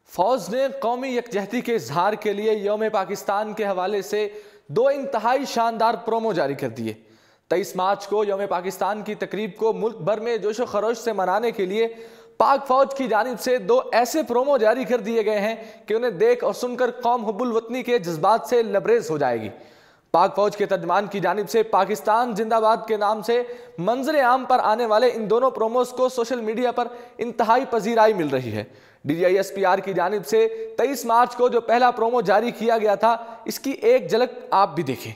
फौज ने कौमी यकजहती के इजहार के लिए यौम पाकिस्तान के हवाले से दो इंतहाई शानदार प्रोमो जारी कर दिए। 23 मार्च को यौम पाकिस्तान की तकरीब को मुल्क भर में जोशो खरोश से मनाने के लिए पाक फौज की जानिब से दो ऐसे प्रोमो जारी कर दिए गए हैं कि उन्हें देख और सुनकर कौम हुब्बुल वतनी के जज्बात से लबरेज हो जाएगी। पाक फौज के तर्जमान की जानिब से पाकिस्तान जिंदाबाद के नाम से मंजर आम पर आने वाले इन दोनों प्रोमोस को सोशल मीडिया पर इंतहाई पजीराई मिल रही है। DGISPR की जानिब से 23 मार्च को जो पहला प्रोमो जारी किया गया था, इसकी एक झलक आप भी देखें।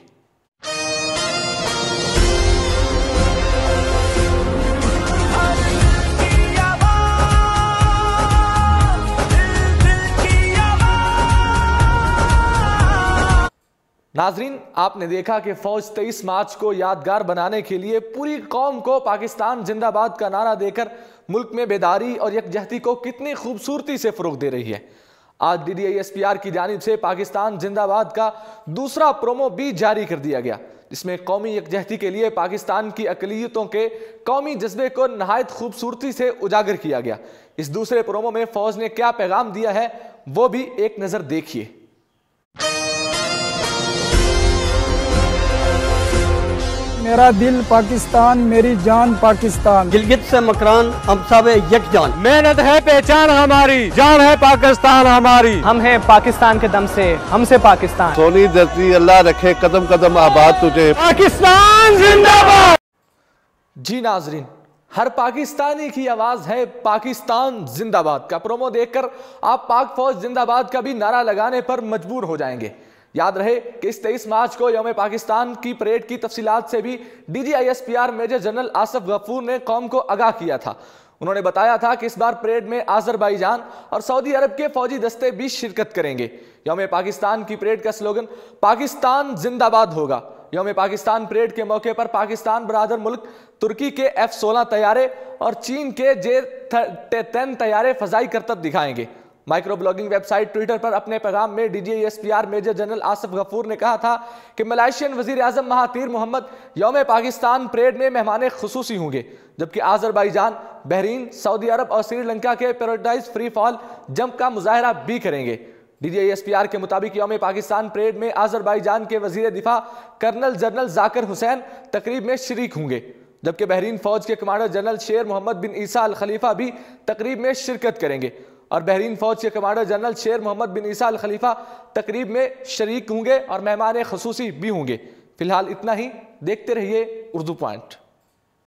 नाजरीन, आपने देखा कि फौज 23 मार्च को यादगार बनाने के लिए पूरी कौम को पाकिस्तान जिंदाबाद का नारा देकर मुल्क में बेदारी और यकजहती को कितनी खूबसूरती से फरोग दे रही है। आज DGISPR की जानिब से पाकिस्तान जिंदाबाद का दूसरा प्रोमो भी जारी कर दिया गया, जिसमें कौमी यकजहती के लिए पाकिस्तान की अक़लियतों के कौमी जज्बे को नहायत खूबसूरती से उजागर किया गया। इस दूसरे प्रोमो में फौज ने क्या पैगाम दिया है, वो भी एक नज़र देखिए। मेरा दिल पाकिस्तान, मेरी जान पाकिस्तान। गिलगित से मकरान हम सब यकजान। मेहनत है पहचान हमारी, जान है पाकिस्तान हमारी। हम हैं पाकिस्तान के दम से, हमसे पाकिस्तान। सोनी धरती अल्लाह रखे कदम कदम आबाद तुझे। पाकिस्तान जिंदाबाद। जी नाजरीन, हर पाकिस्तानी की आवाज है पाकिस्तान जिंदाबाद का प्रोमो देखकर आप पाक फौज जिंदाबाद का भी नारा लगाने पर मजबूर हो जाएंगे। याद रहे कि इस 23 मार्च को यौम पाकिस्तान की परेड की तफसीलात से भी DGISPR major general Asif Ghafoor ने कौम को आगाह किया था। उन्होंने बताया था कि इस बार परेड में आज़रबाईजान और सऊदी अरब के फौजी दस्ते भी शिरकत करेंगे। यौम पाकिस्तान की परेड का स्लोगन पाकिस्तान जिंदाबाद होगा। यौम पाकिस्तान परेड के मौके पर पाकिस्तान बरादर मुल्क तुर्की के F-16 तैयारे और चीन के J-10 तैयारे फजाई करतब दिखाएंगे। माइक्रो ब्लॉगिंग वेबसाइट ट्विटर पर अपने पैगाम में DGISPR major general Asif Ghafoor ने कहा था कि मलेशियन वजीर आजम महातीर मोहम्मद यौम पाकिस्तान परेड में मेहमान खुसूसी होंगे, जबकि आज़रबाईजान, बहरीन, सऊदी अरब और श्रीलंका के पैराडाइज फ्री फॉल जंप का मुजाहरा भी करेंगे। DGISPR के मुताबिक यौम पाकिस्तान परेड में आज़रबाईजान के वजीर दिफा कर्नल जनरल जाकिर हुसैन तकरीब में शरीक होंगे, जबकि बहरीन फौज के कमांडर जनरल शेर मोहम्मद बिन ईसा अल खलीफा भी तकरीब में शिरकत करेंगे और बहरीन फौज के कमांडर जनरल शेर मोहम्मद बिन ईसा अल खलीफा तकरीब में शरीक होंगे और मेहमान खुसूसी भी होंगे। फिलहाल इतना ही। देखते रहिए उर्दू पॉइंट।